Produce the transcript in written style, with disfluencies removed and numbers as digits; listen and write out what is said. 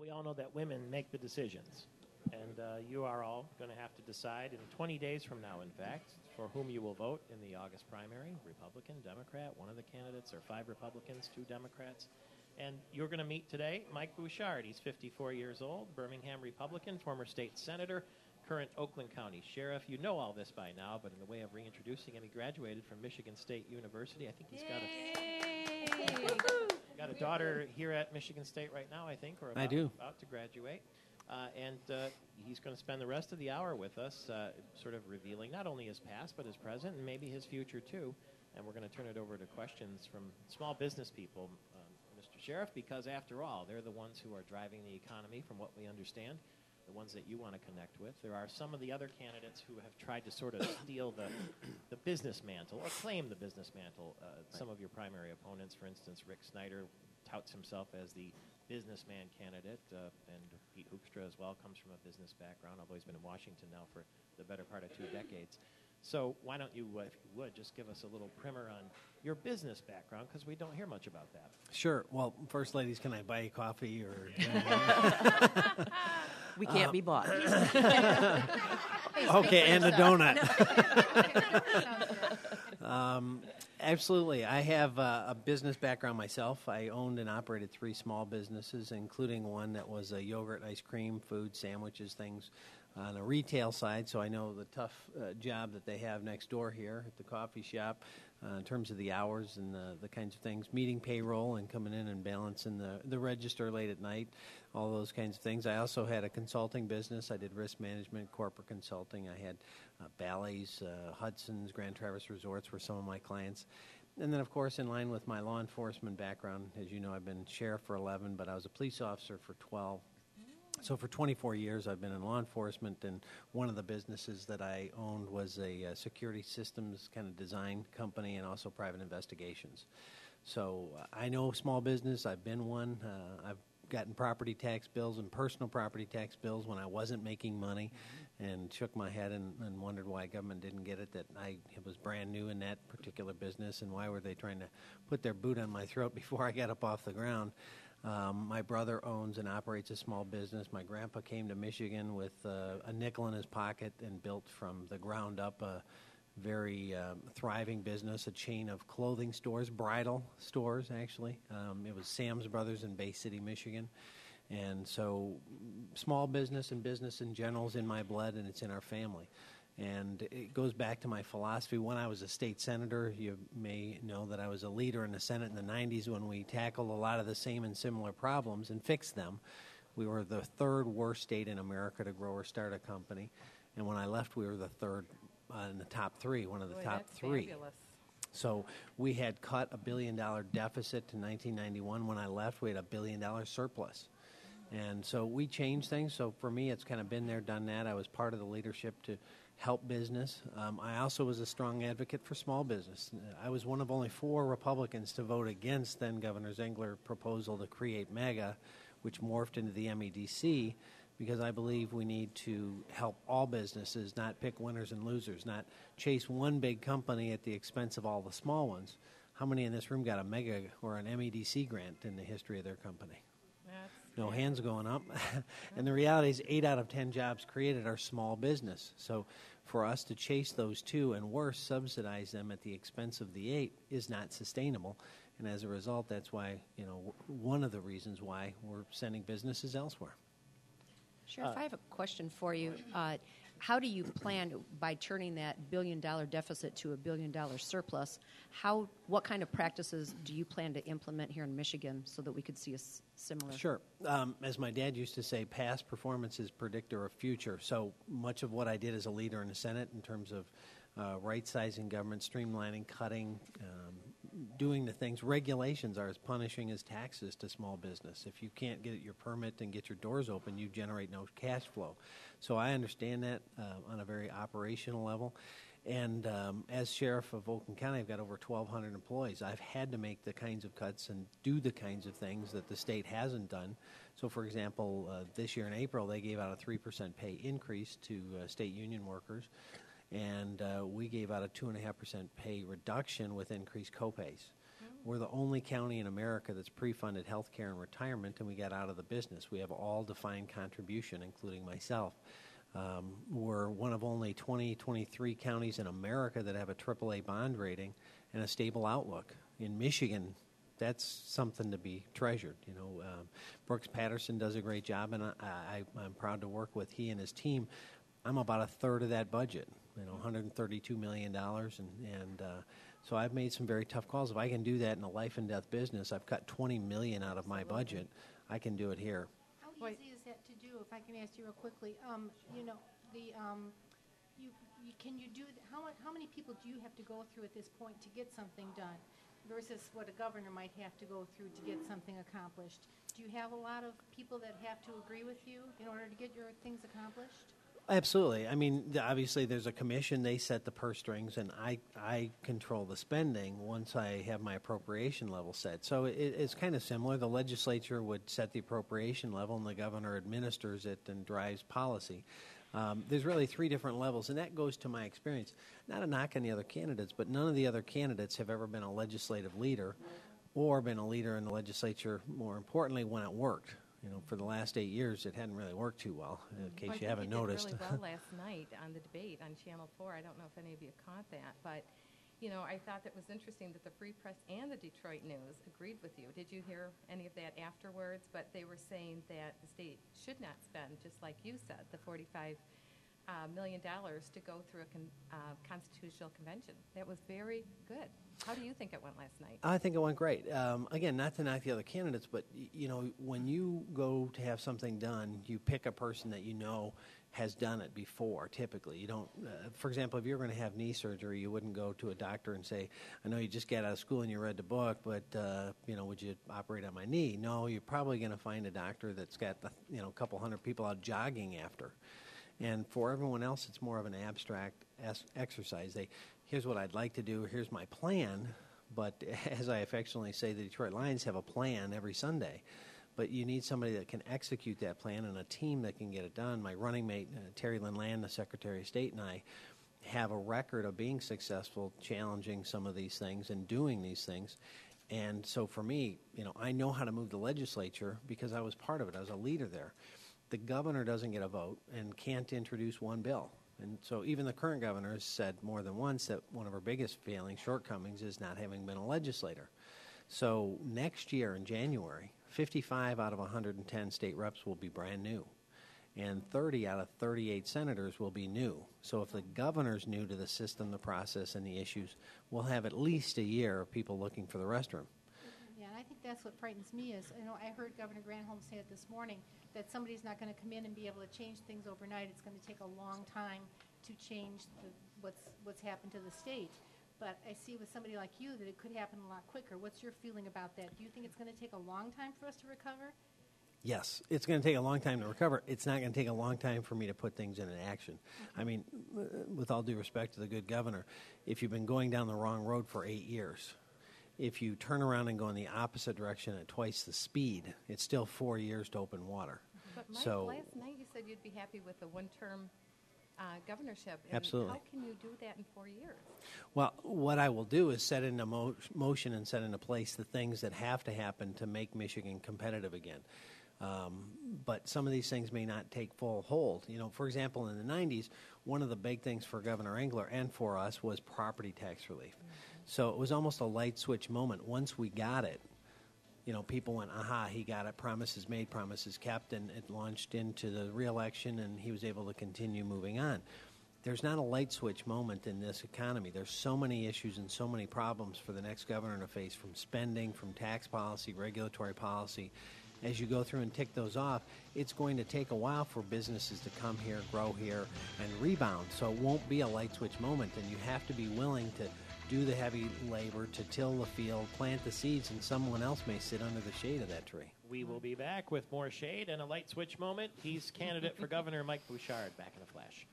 we all know that women make the decisions, and you are all going to have to decide in 20 days from now, in fact, for whom you will vote in the August primary, Republican, Democrat. One of the candidates are 5 Republicans, 2 Democrats. And you're going to meet today Mike Bouchard. He's 54 years old, Birmingham Republican, former state senator, current Oakland County sheriff. You know all this by now, but in the way of reintroducing him, he graduated from Michigan State University. I think he's got a daughter here at Michigan State right now, I think, or about to graduate. And he's going to spend the rest of the hour with us, sort of revealing not only his past, but his present, and maybe his future, too. And we're going to turn it over to questions from small business people, Mr. Sheriff, because, after all, they're the ones who are driving the economy, from what we understand, the ones that you want to connect with. There are some of the other candidates who have tried to sort of steal the business mantle or claim the business mantle. Some of your primary opponents, for instance, Rick Snyder, touts himself as the businessman candidate, and Pete Hoekstra as well comes from a business background, although he's been in Washington now for the better part of 2 decades. So why don't you, if you would, just give us a little primer on your business background, because we don't hear much about that. Sure. Well, first, ladies, can I buy you coffee? Or we can't be bought. Okay, and a donut. Absolutely. I have a business background myself. I owned and operated 3 small businesses, including one that was a yogurt, ice cream, food, sandwiches, things on a retail side. So I know the tough job that they have next door here at the coffee shop in terms of the hours and the kinds of things, meeting payroll and coming in and balancing the register late at night, all those kinds of things. I also had a consulting business. I did risk management, corporate consulting. I had Bally's, Hudson's, Grand Traverse Resorts were some of my clients. And then, of course, in line with my law enforcement background, as you know, I've been sheriff for 11, but I was a police officer for 12. So for 24 years, I've been in law enforcement, and one of the businesses that I owned was a security systems kind of design company and also private investigations. So I know small business. I've been one. I've gotten property tax bills and personal property tax bills when I wasn't making money, and shook my head and wondered why government didn't get it, that I was brand new in that particular business, and why were they trying to put their boot on my throat before I got up off the ground. My brother owns and operates a small business. My grandpa came to Michigan with a nickel in his pocket and built from the ground up a very thriving business, a chain of clothing stores, bridal stores, actually. It was Sam's Brothers in Bay City, Michigan. And so small business and business in general is in my blood, and it's in our family. And it goes back to my philosophy. When I was a state senator, you may know that I was a leader in the Senate in the 90s when we tackled a lot of the same and similar problems and fixed them. We were the 3rd worst state in America to grow or start a company. And when I left, we were the 3rd in the top 3, one of the top 3. Fabulous. So we had cut a $1 billion deficit to 1991. When I left, we had a $1 billion surplus. And so we changed things. So for me, it's kind of been there, done that. I was part of the leadership to help business. I also was a strong advocate for small business. I was one of only 4 Republicans to vote against then Governor Ziegler's proposal to create MEGA, which morphed into the MEDC, because I believe we need to help all businesses, not pick winners and losers, not chase one big company at the expense of all the small ones. How many in this room got a MEGA or an MEDC grant in the history of their company? No hands going up. And the reality is 8 out of 10 jobs created are small business. So for us to chase those 2 and worse, subsidize them at the expense of the 8 is not sustainable. And as a result, that's why, one of the reasons why we're sending businesses elsewhere. Sheriff, I have a question for you. How do you plan, by turning that $1 billion deficit to a $1 billion surplus, what kind of practices do you plan to implement here in Michigan so that we could see a similar? Sure. As my dad used to say, past performance is predictor of future. So much of what I did as a leader in the Senate in terms of right-sizing government, streamlining, cutting, doing the things. Regulations are as punishing as taxes to small business. If you can't get your permit and get your doors open, you generate no cash flow. So I understand that on a very operational level. And as sheriff of Oakland County, I've got over 1,200 employees. I've had to make the kinds of cuts and do the kinds of things that the state hasn't done. So, for example, this year in April, they gave out a 3% pay increase to state union workers. And we gave out a 2.5% pay reduction with increased copays. We're the only county in America that's pre-funded health care and retirement, and we got out of the business. We have all defined contribution, including myself. We're one of only 23 counties in America that have a AAA bond rating and a stable outlook. In Michigan, that's something to be treasured. Brooks Patterson does a great job, and I'm proud to work with he and his team. I'm about a third of that budget, $132 million, and so I've made some very tough calls. If I can do that in a life and death business, I've cut $20 million out of my budget. I can do it here. How easy is that to do? If I can ask you real quickly, can you do? How many people do you have to go through at this point to get something done, versus what a governor might have to go through to get something accomplished? Do you have a lot of people that have to agree with you in order to get your things accomplished? Absolutely. I mean, obviously there's a commission. They set the purse strings, and I control the spending once I have my appropriation level set. So it's kind of similar. The legislature would set the appropriation level, and the governor administers it and drives policy. There's really three different levels, and that goes to my experience. Not a knock on the other candidates, but none of the other candidates have ever been a legislative leader or been a leader in the legislature, more importantly, when it worked. For the last 8 years, it hadn't really worked too well, in case you haven't noticed. Did really well last night on the debate on Channel 4. I don't know if any of you caught that, but, I thought that was interesting that the Free Press and the Detroit News agreed with you. Did you hear any of that afterwards? But they were saying that the state should not spend, just like you said, the $45 million to go through a constitutional convention. That was very good. How do you think it went last night? I think it went great. Again, not to knock the other candidates, but, when you go to have something done, you pick a person that has done it before, typically. You don't, for example, if you're going to have knee surgery, you wouldn't go to a doctor and say, I know you just got out of school and you read the book, but, would you operate on my knee? No, you're probably going to find a doctor that's got, a couple hundred people out jogging after. And for everyone else, it's more of an abstract exercise. Here's what I'd like to do, here's my plan, but as I affectionately say, the Detroit Lions have a plan every Sunday. But you need somebody that can execute that plan and a team that can get it done. My running mate, Terry Lynn Land, the Secretary of State, and I have a record of being successful challenging some of these things and doing these things. And so for me, I know how to move the legislature because I was part of it. I was a leader there. The governor doesn't get a vote and can't introduce one bill. And so even the current governor has said more than once that one of her biggest shortcomings is not having been a legislator. So next year in January, 55 out of 110 state reps will be brand new, and 30 out of 38 senators will be new. So if the governor's new to the system, the process, and the issues, we'll have at least a year of people looking for the restroom. Yeah, and I think that's what frightens me is, I heard Governor Granholm say it this morning, that somebody's not going to come in and be able to change things overnight. It's going to take a long time to change what's happened to the state. But I see with somebody like you that it could happen a lot quicker. What's your feeling about that? Do you think it's going to take a long time for us to recover? Yes, it's going to take a long time to recover. It's not going to take a long time for me to put things into action. I mean, with all due respect to the good governor, if you've been going down the wrong road for 8 years, if you turn around and go in the opposite direction at twice the speed, it's still 4 years to open water. But Mike, last night you said you'd be happy with the one-term governorship. And absolutely. How can you do that in 4 years? Well, what I will do is set into motion and set into place the things that have to happen to make Michigan competitive again. But some of these things may not take full hold. For example, in the 90s, one of the big things for Governor Engler and for us was property tax relief. Mm-hmm. So it was almost a light switch moment. Once we got it, people went, aha, he got it, promises made, promises kept, and it launched into the re-election, and he was able to continue moving on. There's not a light switch moment in this economy. There's so many issues and so many problems for the next governor to face, from spending, from tax policy, regulatory policy. As you go through and tick those off, it's going to take a while for businesses to come here, grow here, and rebound. So it won't be a light switch moment, and you have to be willing to do the heavy labor, to till the field, plant the seeds, and someone else may sit under the shade of that tree. We will be back with more shade and a light switch moment. He's candidate for governor Mike Bouchard, back in a flash.